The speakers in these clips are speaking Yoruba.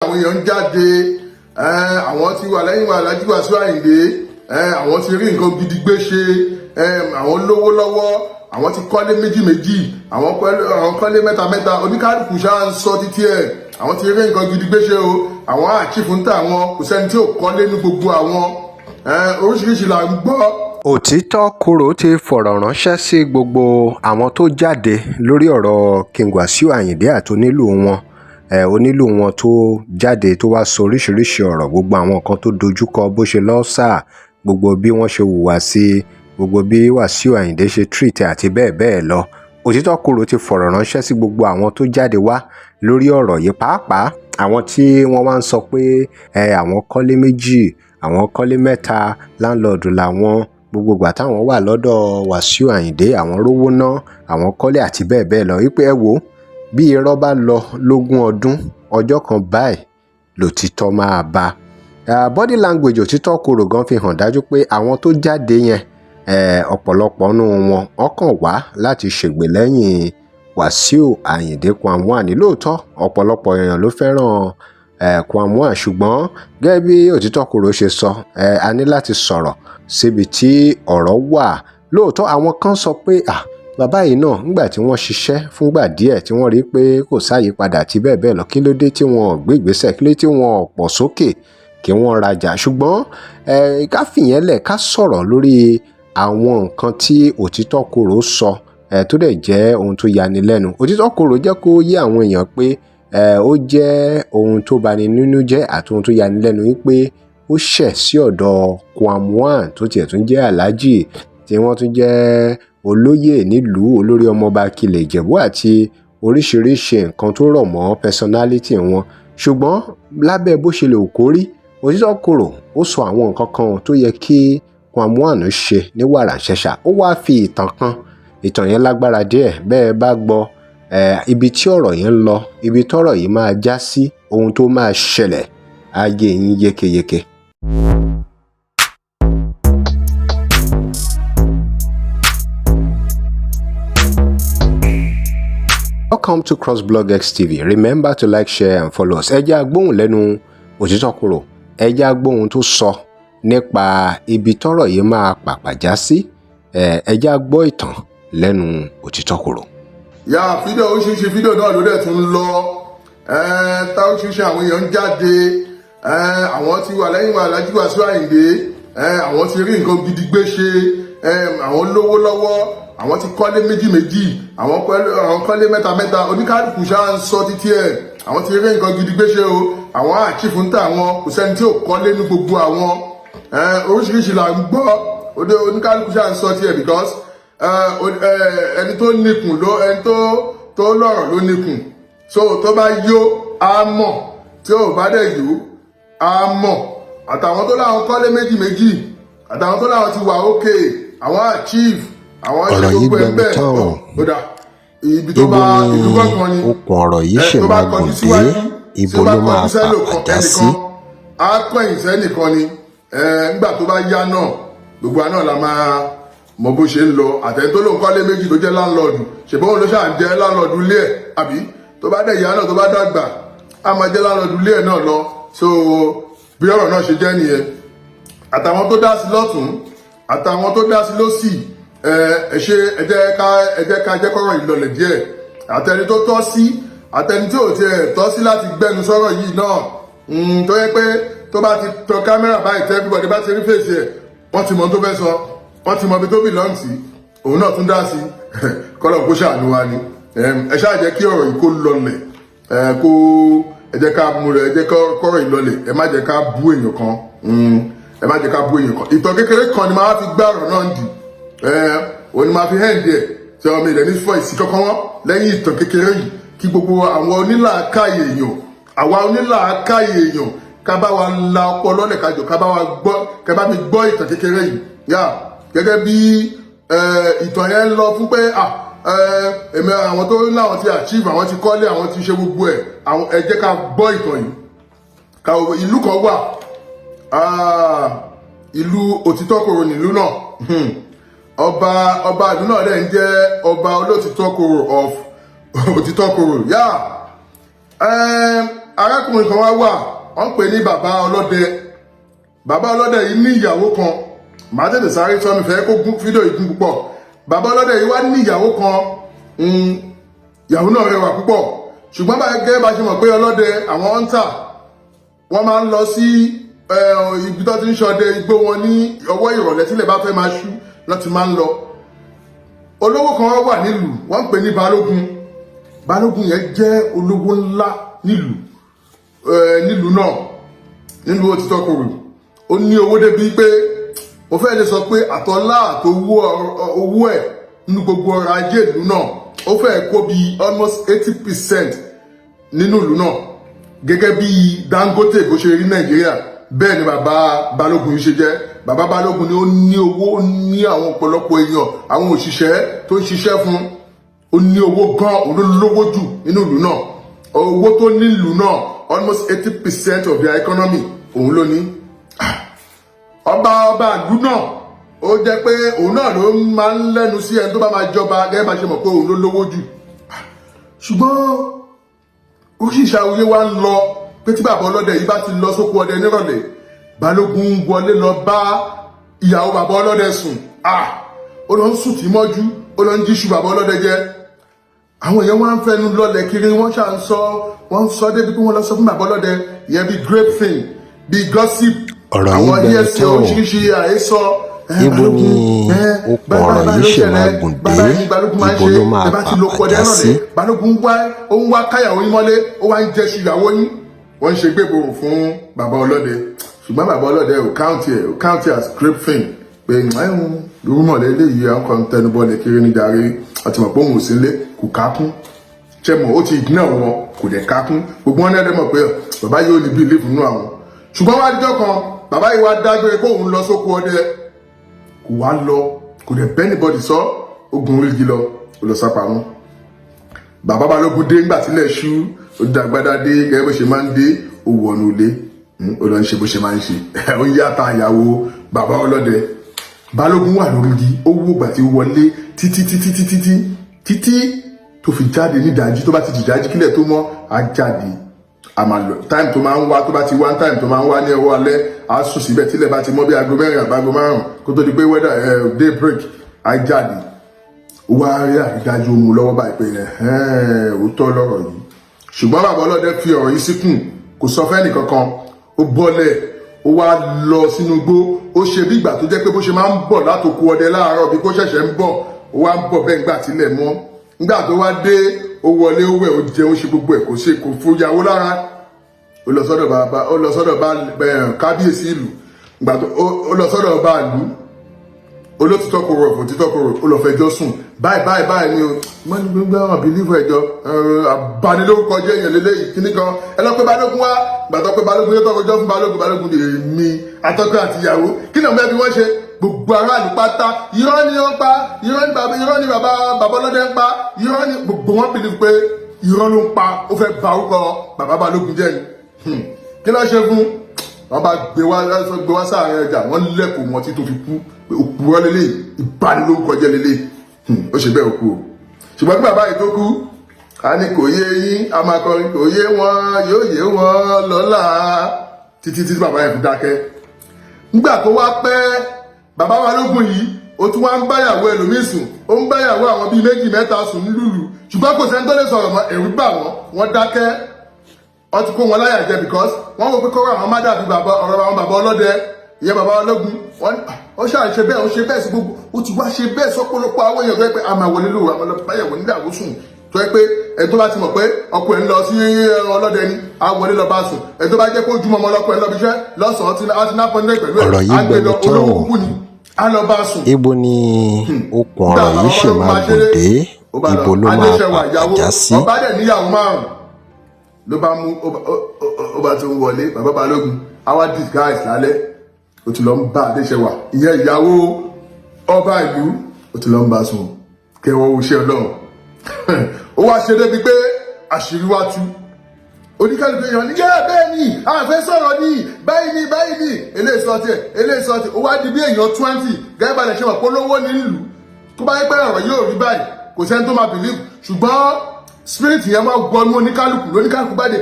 àwọn èèyàn ń jáde àwọn ti wà lẹ́yìn Alhaji Wasiu Ayinde àwọn ti rí nǹkan gidi gbé ṣe àwọn lówó lọ́wọ́ àwọn ti kọ́lé méjì àwọn kọ́lé mẹ́ta oníkálùkù ṣáà ń sọ títí ẹ̀ àwọn ti rí nǹkan gidi gbé ṣe o àwọn àchífù ń tà wọn kò sẹ́ni tí ò kọ́lé ní gbogbo àwọn oríṣiríṣi là ń gbọ́. Òtítọ́ Koro ti fọ̀rọ̀ ránṣẹ́ sí gbogbo àwọn tó jáde lórí ọ̀rọ̀ King Wasiu Ayinde àti onílù wọn tó jáde tó wá sọ oríṣiríṣi ọ̀rọ̀, gbogbo àwọn nǹkan tó dojúkọ, bó ṣe lọ́sà, gbogbo bí wọ́n ṣe hùwà sí, gbogbo bí Wasiu Ayinde ṣe treat àti bẹ́ẹ̀ bẹ́ẹ̀ lọ. Òtítọ́ Koro ti fọ̀rọ̀ ránṣẹ́ sí gbogbo àwọn tó jáde wá lórí ọ̀rọ̀ yìí, pàápàá àwọn tí wọ́n wá ń sọ pé àwọn kọ́lé méjì, àwọn kọ́lé mẹ́ta, láńlọ́ọ̀dù làwọn, gbogbo ìgbà táwọn wà lọ́dọ̀ Wasiu Ayinde àwọn rówó ná, àwọn kọ́lé àti bẹ́ẹ̀ bẹ́ẹ̀ lọ. Wípé ẹ wo, bí irọ́ bá lọ lógún ọdún, ọjọ́ kan báyìí lòtítọ́ máa bá. Body language Òtítọ́ Koro gan fi hàn dájú pé àwọn tó jáde yẹn ọ̀pọ̀lọpọ̀ nínú wọn ọkàn wá láti ṣègbè lẹ́yìn Wasiu Ayinde Kwamwan. Lóòótọ́ ọ̀pọ̀lọpọ̀ èèyàn ló fẹ́ràn Kwamwan, ṣùgbọ́n gẹ́gẹ́ bí Òtítọ́ Koro ṣe sọ, a ní láti sọ̀rọ̀ síbi tí ọ̀rọ̀ wà. Lóòótọ́ àwọn kan sọ pé bàbá yìí náà nígbà tí wọ́n ṣiṣẹ́ fúngbà díẹ̀ tí wọ́n rí pé kò sáyípadà àti bẹ́ẹ̀ bẹ́ẹ̀ lọ, kí ló dé tí wọ́n gbé ìgbésẹ̀, kí ló dé tí wọ́n pọ̀ sókè kí wọ́n rajà. ṣùgbọ́n ká fìyẹn lẹ̀, ká sọ̀rọ̀ lórí àwọn nǹkan tí Òtítọ́ Koro sọ tó dẹ̀ jẹ́ ohun tó yani lẹ́nu. Òtítọ́ Koro jẹ́ kó yé àwọn èèyàn pé ó jẹ́ ohun tó bani nínú jẹ́ àti ohun tó yani lẹ́nu wípé ó ṣẹ̀ sí ọ̀dọ̀ Kwamwan tó tiẹ̀ tún jẹ́ Alhaji, tí wọ́n tún jẹ́ olóyè nílùú, olórí ọmọọba Kilẹ̀ Ìjẹ̀bú àti oríṣiríṣi nǹkan tó rọ̀ mọ́ personality wọn. ṣùgbọ́n lábẹ́ bó ṣe lè kó rí, Òtítọ́ Koro ó sọ àwọn nǹkan kan tó yẹ kí Kwamwan ṣe ní wàràǹṣẹ̀ṣà. Ó wá fi ìtàn kan, ìtàn yẹn lágbára díẹ̀, bẹ́ẹ̀ bá gbọ́ ibi tí ọ̀rọ̀ yẹn ń lọ, ibi tọ́rọ̀ yìí máa já sí, ohun tó máa ṣẹlẹ̀ á yé yín yékéyéké. Welcome to CrossBlogX TV. Remember to like, share and follow us. Ẹ jẹ́ agbóhùn lẹ́nu Òtítọ́ Koro. Ẹ jẹ́ agbóhùn tó sọ nípa ibi tọ́rọ̀ yìí máa pàpà já sí. Ẹ jẹ́ agbọ́ ìtàn lẹ́nu Òtítọ́ Koro. Fídíò oríṣiríṣi fídíò náà ló dẹ̀ tún ń lọ. Tá oríṣiríṣi àwọn èèyàn ń jáde. Àwọn ti wà lẹ́yìn Alhaji Wasiu Ayinde. Àwọn ti rí nǹkan gidi gbé ṣe. Àwọn lówó lọ́wọ́. Àwọn ti kọ́lé méjì àwọn kọ́lé mẹ́ta oníkálùkù ṣáà ń sọ títí ẹ̀ àwọn ti rí nǹkan gidi gbé ṣe o àwọn àchífù ń tà wọn kò sẹ́ni tí ò kọ́lé ní gbogbo àwọn oríṣiríṣi là ń gbọ́ oníkálùkù ṣáà ń sọ títí ẹ̀ because ẹni tó níkùn ẹni tó lọ́rọ̀ ló níkùn, so tó bá yó á mọ̀, tí ò bá dẹ̀ yó á mọ̀. Àtàwọn tó láwọn kọ́lé méjì àtàwọn tó láwọn ti wà ókè, àwọn àchífù, ọ̀rọ̀ yìí gbẹ̀mí tán ibi tó bá ìlú gbọ̀ngàn ni okùn ọ̀rọ̀ yìí ṣe máa gùn dé ibo ló máa pàpàdà sí. á kọ̀yìn sẹ́nìkan ni nígbà tó bá yá náà gbogbo àná la máa mọ bó ṣe ń lọ. Àtẹ̀yìn tó ló ń kọ́lé méjì tó jẹ́ láńlọ́ọ̀dù, ṣùgbọ́n òun ló ṣáà jẹ́ láńlọ́ọ̀dù ilé ẹ̀, àbí tó bá dẹ̀ yá náà tó bá dàgbà á máa jẹ́ láńlọ́ọ̀dù ilé ẹ̀ náà lọ. So bí ọ̀rọ̀ náà ṣe jẹ́ nìyẹn. Àtàwọn tó dá sí lọ́tún àtàwọn tó dá sí lósì, ẹ jẹ́ ká jẹ́ kọ́rọ̀ ìlọlẹ̀ díẹ̀. Àtẹni tó tọ́ sí àtẹni tí ò tiẹ̀ tọ́ sí láti gbẹnu sọ̀rọ̀ yìí náà, tó yẹ pé tó bá ti tọ kámẹ́rà báyìí tẹ́ everybody bá ti rí fèsì ẹ̀, wọ́n ti mọ tó fẹ́ sọ, wọ́n ti mọ ibi tó belong sí, òun náà tún dá sí kọ́lọ̀ kó ṣàánú wa ni. Ẹ ṣáà jẹ́ kí ọ̀rọ̀ yìí kó lọlẹ̀, ẹ jẹ́ ká mú rẹ̀, ẹ jẹ́ kọ́rọ̀ ìlọlẹ̀, ẹ má jẹ́ ká bú èèyàn kan, ẹ má jẹ́ ká bú èèyàn kan. Ìtàn kékeré kan ni máa fi gbá ọ̀rọ̀ náà dì, òní máa fi hẹ́ǹdì ẹ̀ tí ọmọ ilẹ̀ ní fọ́ ìsì kankan wọ́n lẹ́yìn ìtàn kékeré yìí, kí gbogbo àwọn onílàákàyè èèyàn, àwa onílàákàyè èèyàn ká bá wa la ọpọlọ lẹ̀ kájọ ká bá mi gbọ́ ìtàn kékeré yìí. Gẹ́gẹ́ bí ìtàn yẹn ń lọ fún pé èmi àwọn tó láwọn ti achieve, àwọn ti kọ́lé, àwọn ti ṣe gbogbo ẹ̀, ẹ jẹ́ ká gbọ́ ìtàn yìí. Ìlú kan wà, ìlú Òtítọ́ Koro nílùú náà. Ọba ìlú náà dẹ̀ ń jẹ́ ọba Olótìtọ́ Koro of Òtítọ́ Koro. arákùnrin kan wá wà wọ́n pè ní bàbá ọlọ́dẹ. Bàbá ọlọ́dẹ yìí ní ìyàwó kan, màá tètè sáré sọ mi fẹ́ kó gún fídíò yìí gún púpọ̀. Bàbá ọlọ́dẹ yìí wá ní ìyàwó kan, ìyàwó náà rẹwà púpọ̀, ṣùgbọ́n gẹ́gẹ́ bá ṣe mọ̀ pé ọlọ́dẹ àwọn hunter wọ́n máa ń lọ sí ibi tó ti ń ṣọdẹ igbó wọn ní ọwọ́ ìrọ̀lẹ́ tílẹ̀ bá fẹ́ máa ṣú láti máa ń lọ. Olówó kan wà nílùú, wọ́n ń pè ní Balógun. Balógun yẹn jẹ́ olówó ńlá nílùú náà, nílùú Òtítọ́ Kòrò. Ó ní owó débi pé mo fẹ́ lè sọ pé àtọ́lá àtowó ẹ̀ nínú gbogbo ọrọ̀ ajé ìlú náà ó fẹ́ kó bí almost 80% nínú ìlú náà. Gẹ́gẹ́ bí Dangote bó ṣe rí Nàìjíríà, bẹ́ẹ̀ ni bàbá Balógun yìí ṣe jẹ́. Bàbá Balógun ni ó ní owó, ó ní àwọn ọ̀pọ̀lọpọ̀ èèyàn, àwọn òṣìṣẹ́ tó ń ṣiṣẹ́ fún. Ó ní owó gan, olólówó jù nínú ìlú náà. Owó tó ní ìlú náà almost 80% of their economy òun ló ní. Ọba ìlú náà ó jẹ́ pé òun náà ló máa ń lẹ́nu sí ẹni tó bá máa jọba, gẹ́gẹ́ bá ṣe mọ̀ pé òun ló lówó jù. Ṣùgbọ́n oríṣiríṣi àwòye wa ń lọ pé tí bàbá ọlọ́dẹ yìí bá ti lọ sóko ọdẹ nírọ̀lẹ́, Balógun wọlé lọ bá ìyàwó bàbá ọlọ́dẹ sùn. Ó lọ ń sùn tí mọ́jú, ó lọ ń jíṣu bàbá ọlọ́dẹ jẹ. Àwọn èèyàn wá ń fẹnu lọlẹ̀ kiri, wọ́n ń sọ débi pé wọ́n lọ sọ fún bàbá ọlọ́dẹ ìyẹn bíi grape thing, bíi gossip, àwọn ESC oríṣiríṣi àhesọ. Ibo ni okùn ọ̀rọ̀ yìí ṣe máa gùn dé, ibo ló máa pàpàdà sí. Balógun ó ń wá káyàwó yín mọ́lé, ó wá ń jẹ́ṣu ìyàwó yín. Wọ́n ń ṣe gbéborò fún bàbá ọlọ́dẹ, ṣùgbọ́n bàbá ọlọ́dẹ ò count it as grape thing pé rúmọ̀lẹ́ eléyìí àwọn kan tẹnubọ́lẹ̀ kiri ní jàre, àti mọ̀ pé òun ò sí nílé, kò kákún. Ṣẹ́mọ̀ ó ti ignore wọn, kò dẹ̀ kákún. Gbogbo wọn lẹ́dẹ̀ mọ̀ pé bàbá yóò ní believe nínú àwọn. Ṣùgbọ́n wá díjọ́ kan bàbá yìí wá dágbére pé òun lọ sóko ọdẹ, kò wá lọ, kò dẹ̀ bẹ́ anybody sọ, ogun orígi lọ, ó lọ sápamọ́. Bàbá Balógun dé ńgbà tílẹ̀ ṣú, ó dàgbádá dé gẹ́gẹ́ bó ṣe máa ń dé, ó wọnú ilé, ó lọ ń ṣe bó ṣe máa ń ṣe. Ó ń yàtọ̀ ìyàwó bàbá ọlọ́dẹ. Balógun wà lórí igi, ó wó gbà tí ó wọlé títí tó fi jáde ní ìdájí. Tó bá ti dìdájí kílẹ̀ tó mọ́, á jáde. A máa lọ time tó máa ń wá, tó bá ti wá time tó máa ń wá ní ọwọ́ alẹ́, á sùn síbẹ̀ tílẹ̀ bá ti mọ́ bí aago 4 àbágo 5 kó tó di pé day break, á jáde. Ó wá rí àrídájú ohun lọ́wọ́ báyìí pé òótọ́ lọ́rọ̀ yìí. Ṣùgbọ́n bàbá ọlọ́dẹ fi ọ̀rọ̀ yìí síkùn, kò sọ fẹ́ni kankan. Ó bọ́lẹ̀, ó wá lọ sínú igbó. Ó ṣe bí ìgbà tó jẹ́ pé bó ṣe máa ń bọ̀ látòkú ọdẹ láàárọ̀ bí kó ṣẹ̀ṣẹ̀ ń bọ̀, ó wá ń bọ̀ bẹ́ẹ̀ ńgbà tílẹ̀ mọ́. Nígbà tó wá dé, ó wọlé, ó wẹ̀, ó jẹun, ó ṣe gbogbo ẹ̀, kò fòyàwó lára. Ó lọ sọ́dọ̀ kábíyèsí ìlú. Ìgbà tó ó lọ sọ́dọ̀ ọba ìlú, Olótìtọ́ Kòrò ọ̀fọ̀ Òtítọ́ Kòrò, ó lọ fẹjọ́ sùn. Báyìí ni o, wọ́n ní gbogbo àwọn bìlífù ẹjọ́ abanilórúkọ jẹ́ èèyàn lélẹ́yìí kíní kan. Ẹ lọ pé Balógun wá, gbàtọ́ pé Balógun yóò tọkọjọ́ fún Balógun èmi àtọkọ àti ìyàwó. Kí náà mẹ́bí wọ́n ṣe? Gbogbo aráàlú pátá, irọ́ ni ó ń pa, irọ́ ni bàbá ọlọ́dẹ ń pa, irọ́ ni gbogbo wọn bìlífù pé irọ́ ló ń pa, ó fẹ́ ba orúkọ bàbá Balógun jẹ́ ni. Kí ló ṣe fún? Wọ́n bá gbé wá sáàrin ọjà, wọ́n lẹ́kọ̀ọ́ wọn tí tó fi kú. Òpùrọ́ lélẹ̀, ìbanilórúkọ jẹ́ lélẹ̀. Ó ṣe bẹ́ẹ̀ òkú o. Ṣùgbọ́n bí bàbá yìí tó kú, a ní kò yé yín, a máa kọrin kò yé wọn, yóò yé wọn lọ́la. Títí bàbá yẹn fi dákẹ́. Nígbà tó wá pẹ́, bàbá Balógun yìí, ó tún wá ń báyàwó ẹlòmíì sùn, ó ń báyàwó àwọn bíi 2 mẹ́ta sùn nílùú. Ṣùgbọ́n kò sẹ́ni tó lè sọ̀rọ̀ mọ́, ẹ̀rù bà wọ́n dákẹ́. Wọ́n ti kó wọn láyà jẹ because wọ́n wò pé kọ́rọ̀ àwọn má dàbí ọ̀rọ̀ àwọn bàbá ọlọ́dẹ, ìyẹn bàbá Balógun. Ó ṣáà ṣe bẹ́ẹ̀, ó ṣe bẹ́ẹ̀ sí gbogbo, ó ti wá ṣe bẹ́ẹ̀ sọ́pọ̀lọpọ̀ àwọn èèyàn tó yẹ pé a máa wọlé lóru, àwọn báyàwó níyàwó sùn. Tó yẹ pé ẹni tó bá ti mọ̀ pé ọkọ ẹ̀ ń lọ sí ọlọ́dẹ ni, á wọlé lọ bá sùn. Ẹni tó bá jẹ́ pé ojúmọ́ ọmọ ọlọ́kọ ẹ̀ lọ bí iṣẹ́ lọ́sàn-án á ti ná pọ́nlé pẹ̀lú ẹ̀, á gbé lọ olówó kúkú ni, á lọ bá sùn. Ibo ni okùn ọ̀rọ̀ yìí ṣe máa gùn dé, ibo ló máa pàpàdà sí. Ọba dẹ̀ níyàwó 5 ló bá mú, ó bá tún wọlé, bàbá Balógun á wá disguise lálẹ́, ó ti lọ ń bá Adéṣẹwà, ìyẹn ìyàwó ọba ìlú, ó ti lọ ń bá sùn. Kẹwọ́ iṣẹ́ Ọlọ́run. Ó wá ṣe débi pé àṣírí wá tú. Oníkálùkù èèyàn ní bẹ́ẹ̀ ni, àfẹ́ sọ̀rọ̀ ní báyìí ni, eléyìí sọ tiẹ̀, ó wá di bí èèyàn 20 gẹ́gẹ́ bá lè ṣe wà polówó nílùú. Tó bá yẹ pé ọ̀rọ̀ yóò rí báyìí, kò sẹ́ni tó máa believe. Ṣùgbọ́n spirit yẹn máa wọnú oníkálukú bá dé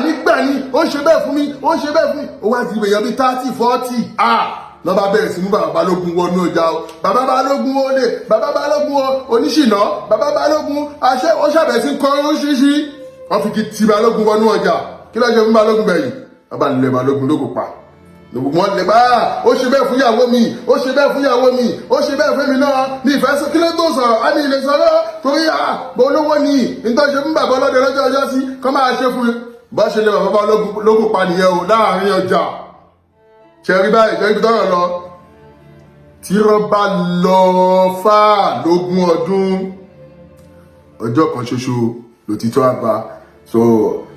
nígbà ni ó ṣe bẹ́ẹ̀ fún mi ó ṣe bẹ́ẹ̀ fún mi ó wá di èèyàn bíi 30-40 lọ́ bá bẹ̀rẹ̀ sí mú bàbá Balógun wọnú ọjà o bàbá Balógun olè bàbá Balógun oníṣìná bàbá Balógun ó ṣàbẹ̀ sí kọrin oríṣiríṣi wọ́n fi kí ti Balógun wọnú ọjà kí ló ṣe fún Balógun bẹ̀yìn bàbá nílẹ̀ Balógun ló kò pa wọn lè bá ó ṣe bẹ́ẹ̀ fún ìyàwó mi ó ṣe bẹ́ẹ̀ fún ìyàwó mi ó ṣe bẹ́ẹ̀ fún mi náà ní ìfẹ́ sọ kí ló tó sọ̀rọ̀ á ní ilé sọ̀rọ̀ torí bó olówó ni nítorí ṣe fún bàbá ọlọ́dẹ lọ́jọ́ ọjọ́ sí kọ́ máa ṣe fún mi bá ṣe lè bàbá lógún pa nìyẹn o láàrin ọjà ṣe rí báyìí ṣe rí tọ́rọ̀ lọ tí wọ́n bá lọ fà lógún ọdún ọjọ́ kan ṣoṣo lòtítọ́ àgbà so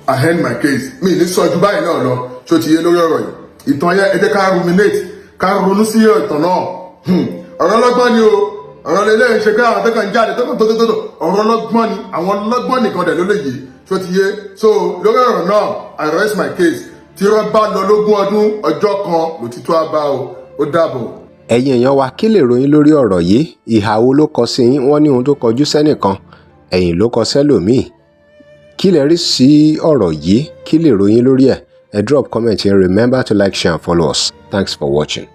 I end my case mi ní sọ ju báyìí náà lọ tó ti yé lórí ọ̀rọ̀ yìí ìtàn yẹn ẹ jẹ́ ká ruminate ká ronú sí ìtàn náà ọ̀rọ̀ ọlọ́gbọ́n ni o ọ̀rọ̀ lélẹ́yìn ṣe pé àwọn tó kàn jáde tó ọ̀rọ̀ ọlọ́gbọ́n ni àwọn ọlọ́gbọ́n nìkan dẹ̀ ló lè yé tó ti yé so lórí ọ̀rọ̀ náà I rest my case tí wọ́n bá lọ lógún ọdún ọjọ́ kan lòtítọ́ àbá o ó dàbọ̀. ẹ̀yin èèyàn wa kí lè ròyìn lórí ọ̀rọ̀ yìí ìhà wo ló kọ sí yín wọ́n ní ohun tó kọjú sẹ́nìkan ẹ̀yìn ló kọ sẹ́lòmíì kí lè rí sí ọ̀rọ̀ yìí kí lè ròyìn lórí ẹ̀ drop comment here. Remember to like, share and follow us. Thanks for watching.